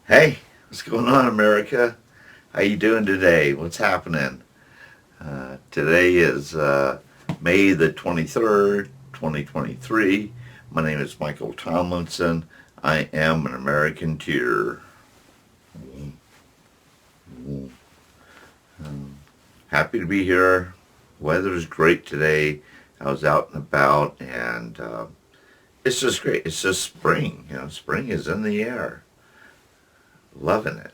Hey, what's going on, America? How you doing today? What's happening? Today is May the 23rd, 2023. My name is Michael Tomlinson. I am an American tear. Happy to be here. Weather's great today. I was out and about, and it's just great. It's just spring. Spring is in the air. Loving it.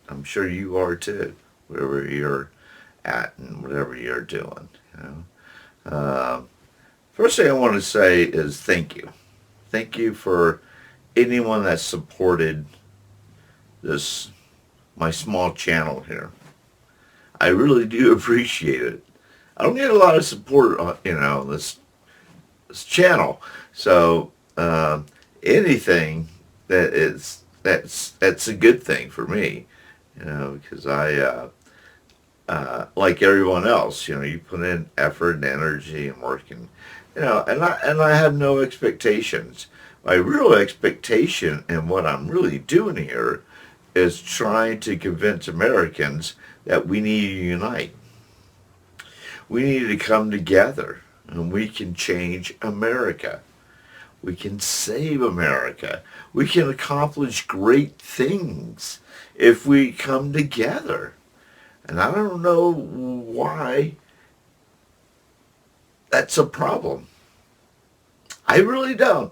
I'm sure you are too, wherever you're at and whatever you're doing. Uh, First thing I want to say is thank you. Thank you for anyone that supported this my small channel here. I really do appreciate it. I don't get a lot of support on this channel, so anything that's a good thing for me, because I like everyone else, you put in effort and energy and work, and I have no expectations. My real expectation and what I'm really doing here is trying to convince Americans that we need to unite. We need to come together and we can change America. We can save America. We can accomplish great things if we come together. And I don't know why that's a problem. I really don't.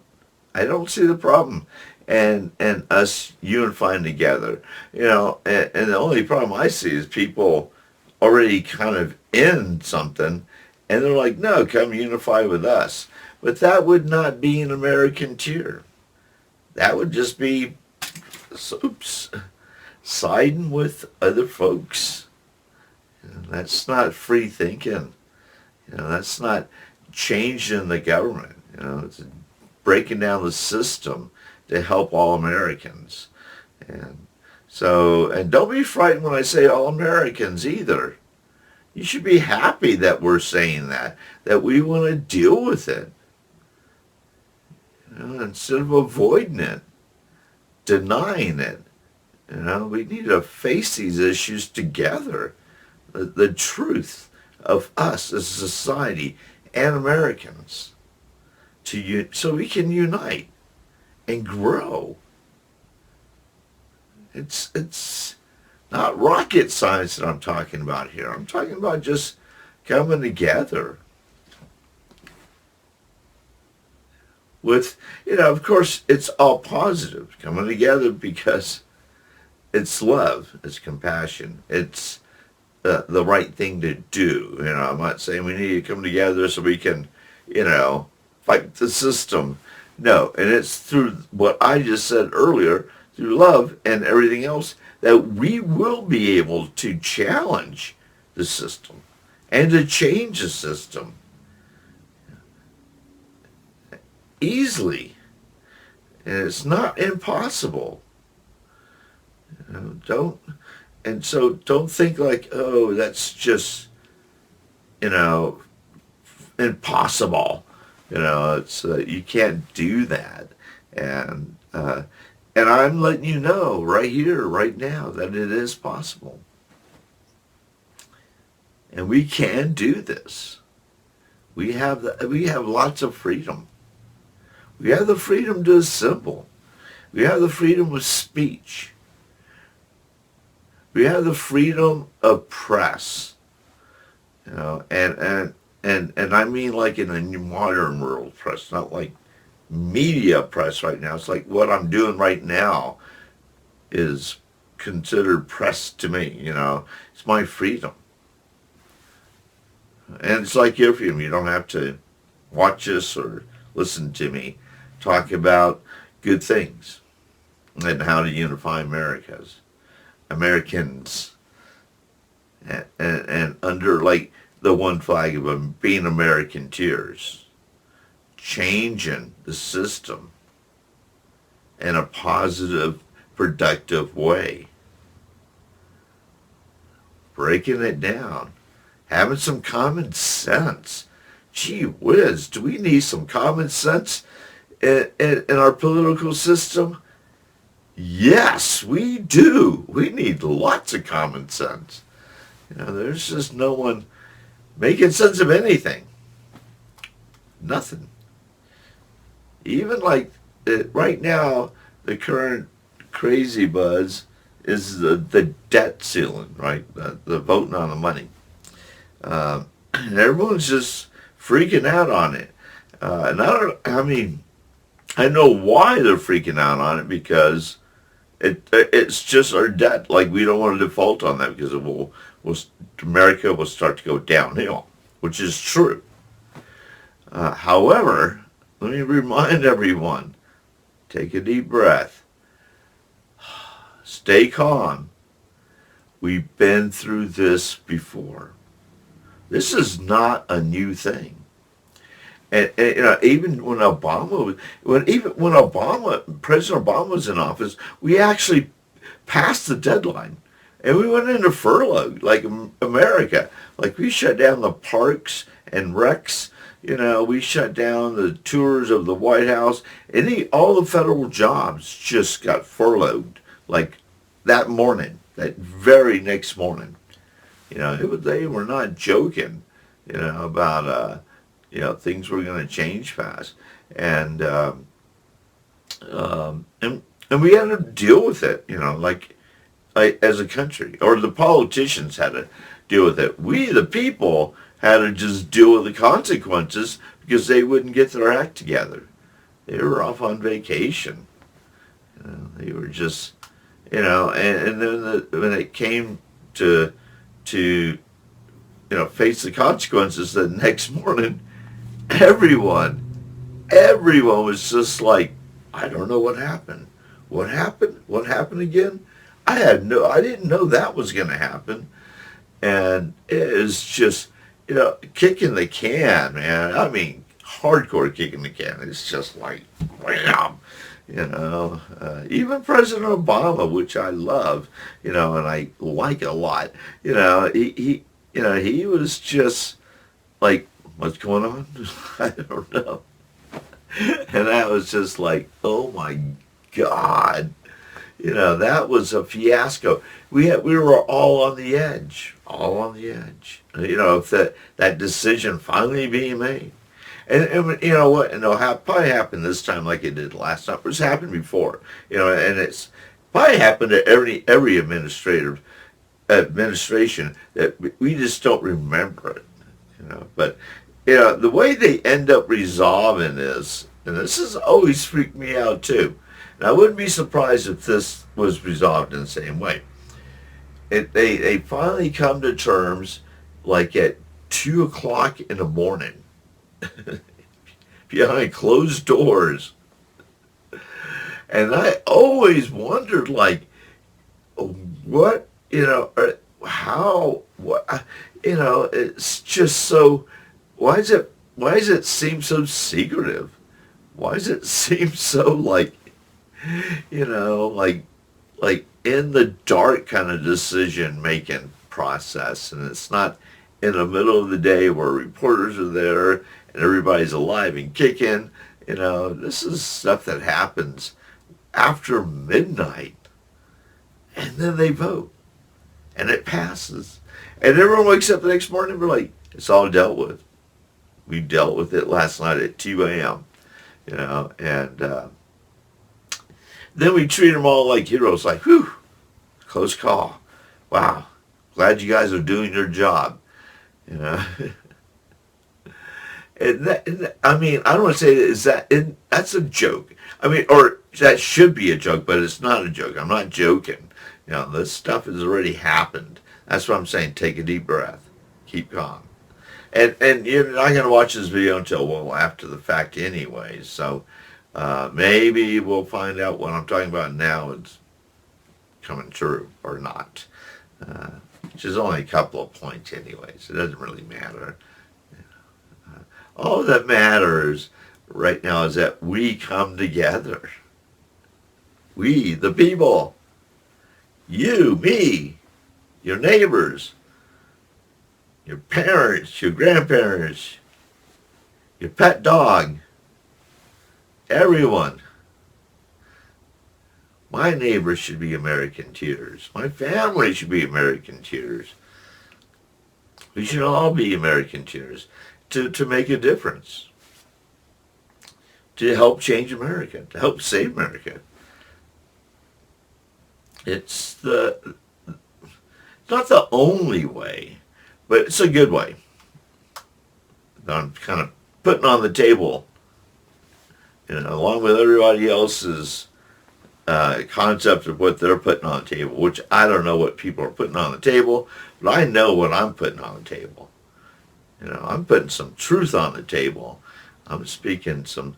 I don't see the problem. And us unifying together. And the only problem I see is people already kind of in something and they're like, no, come unify with us. But that would not be an American tier. That would just be, oops, siding with other folks. That's not free thinking. That's not changing the government. It's breaking down the system to help all Americans. And don't be frightened when I say all Americans either. You should be happy that we're saying that we want to deal with it. Instead of avoiding it, denying it. We need to face these issues together. The truth of us as a society and Americans so we can unite and grow. It's not rocket science that I'm talking about here. I'm talking about just coming together with, of course, it's all positive, coming together because it's love, it's compassion, it's the right thing to do. I'm not saying we need to come together so we can, fight the system. No, and it's through what I just said earlier, through love and everything else, that we will be able to challenge the system and to change the system easily. And it's not impossible. Don't think like, oh, that's just, impossible. It's you can't do that. And I'm letting you know right here, right now, that it is possible. And we can do this. We have lots of freedom. We have the freedom to assemble. We have the freedom of speech. We have the freedom of press. And I mean like in the modern world press, not like media press right now. It's like what I'm doing right now is considered press to me. It's my freedom. And it's like your freedom. You don't have to watch us or listen to me talk about good things and how to unify Americans, and under like the one flag of being American tears, changing the system in a positive, productive way, breaking it down, having some common sense. Gee whiz, do we need some common sense in our political system? Yes, we do. We need lots of common sense. There's just no one making sense of anything. Nothing. Even like right now, the current crazy buzz is the debt ceiling, right? The voting on the money. And everyone's just freaking out on it. And I mean, I know why they're freaking out on it because it's just our debt. Like we don't want to default on that because will America will start to go downhill, which is true. However, let me remind everyone: take a deep breath, stay calm. We've been through this before. This is not a new thing. And even when President Obama was in office, we actually passed the deadline, and we went into furlough like America. Like we shut down the parks and recs. We shut down the tours of the White House. All the federal jobs just got furloughed like that morning, that very next morning. They were not joking. About things were going to change fast, and and we had to deal with it. Like as a country, or the politicians had to deal with it. We, the people, had to just deal with the consequences because they wouldn't get their act together. They were off on vacation. They were just, and then when it came to face the consequences the next morning, everyone was just like, I don't know what happened. What happened? What happened again? I didn't know that was going to happen. And it is just, kicking the can, man. I mean, hardcore kicking the can. It's just like, wham. Even President Obama, which I love, and I like a lot, he was just like, what's going on? I don't know. And that was just like, oh my God. That was a fiasco. We were all on the edge, all on the edge. If that decision finally being made. And you know what? And it'll probably happen this time like it did last time. It's happened before. And it's probably happened to every administration that we just don't remember it. But the way they end up resolving this, and this has always freaked me out too. And I wouldn't be surprised if this was resolved in the same way. They finally come to terms like at 2 o'clock in the morning behind closed doors. And I always wondered, like, what, how, what, it's just so, why does it seem so secretive? Why does it seem so like in the dark kind of decision making process, and it's not in the middle of the day where reporters are there and everybody's alive and kicking. This is stuff that happens after midnight, and then they vote, and it passes, and everyone wakes up the next morning and we're like, it's all dealt with. We dealt with it last night at 2 a.m. And then we treat them all like heroes, like, whew, close call. Wow, glad you guys are doing your job. I mean, I don't want to say that's a joke. I mean, or that should be a joke, but it's not a joke. I'm not joking. This stuff has already happened. That's what I'm saying. Take a deep breath. Keep calm. And you're not going to watch this video until, well, after the fact anyway. So maybe we'll find out what I'm talking about now is coming true or not. Which is only a couple of points anyways. It doesn't really matter. All that matters right now is that we come together. We, the people. You, me, your neighbors, your parents, your grandparents, your pet dog, everyone. My neighbors should be American tears. My family should be American tears. We should all be American tears to make a difference, to help change America, to help save America. It's not the only way, but it's a good way. I'm kind of putting on the table, along with everybody else's concept of what they're putting on the table, which I don't know what people are putting on the table, but I know what I'm putting on the table. I'm putting some truth on the table. I'm speaking some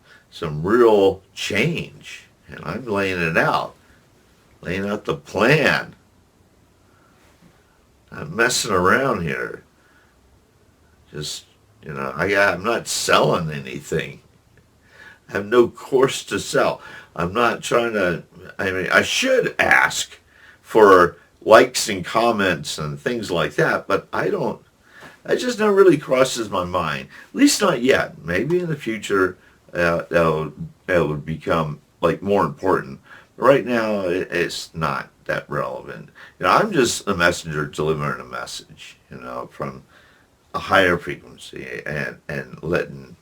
real change, and I'm laying it out, laying out the plan. I'm messing around here. Just, I'm not selling anything. I have no course to sell. I'm not trying to, I should ask for likes and comments and things like that, but that just never really crosses my mind. At least not yet. Maybe in the future that would become more important. But right now it's not that relevant. I'm just a messenger delivering a message, from a higher frequency and letting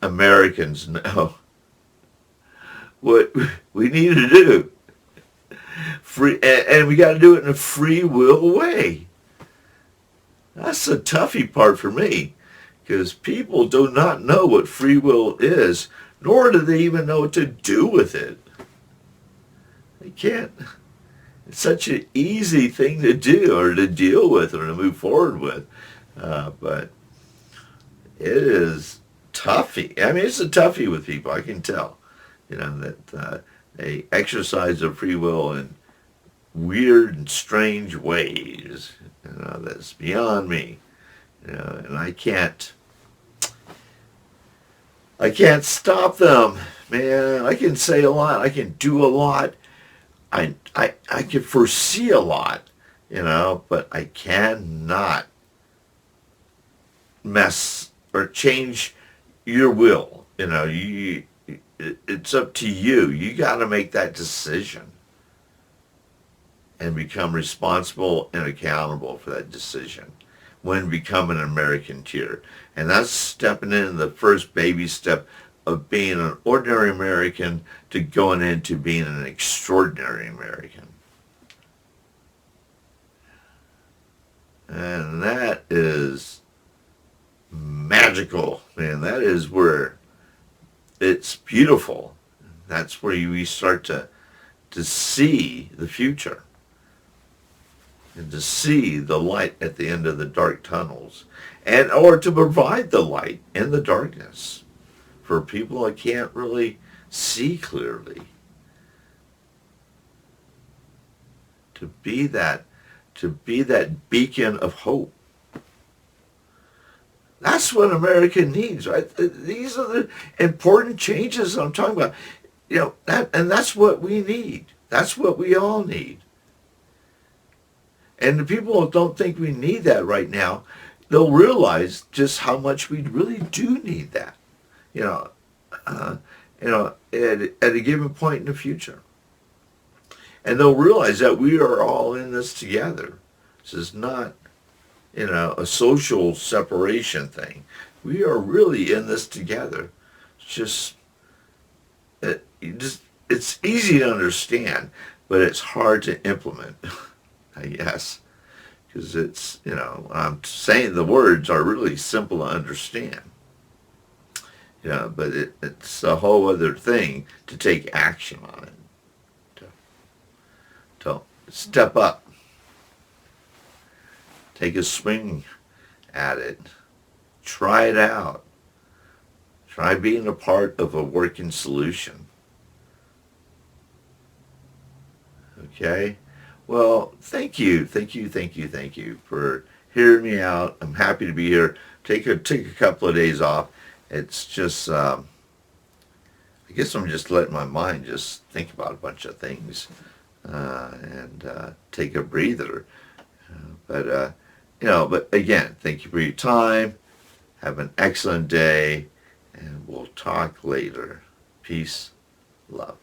Americans know what we need to do. And we got to do it in a free will way. That's the toughie part for me, because people do not know what free will is, nor do they even know what to do with it. They can't. It's such an easy thing to do or to deal with or to move forward with. But it is toughie. It's a toughie with people. I can tell, that they exercise their free will in weird and strange ways. That's beyond me. And I can't stop them, man. I can say a lot. I can do a lot. I can foresee a lot, but I cannot mess or change your will. It's up to you. You got to make that decision and become responsible and accountable for that decision when becoming an American tier. And that's stepping into the first baby step of being an ordinary American to going into being an extraordinary American. And that is magical, man. That is where it's beautiful. That's where we start to see the future and to see the light at the end of the dark tunnels, or to provide the light in the darkness for people that can't really see clearly. To be that beacon of hope. That's what America needs, right? These are the important changes I'm talking about. And that's what we need. That's what we all need. And the people who don't think we need that right now, they'll realize just how much we really do need that. At a given point in the future. And they'll realize that we are all in this together. This is not, a social separation thing. We are really in this together. It's easy to understand, but it's hard to implement, I guess. Because it's, I'm saying the words are really simple to understand. But it's a whole other thing to take action on it. To step up. Take a swing at it. Try it out. Try being a part of a working solution. Okay? Well, thank you for hearing me out. I'm happy to be here. Take a couple of days off. It's just, I guess I'm just letting my mind just think about a bunch of things and take a breather. But again, thank you for your time. Have an excellent day, and we'll talk later. Peace, love.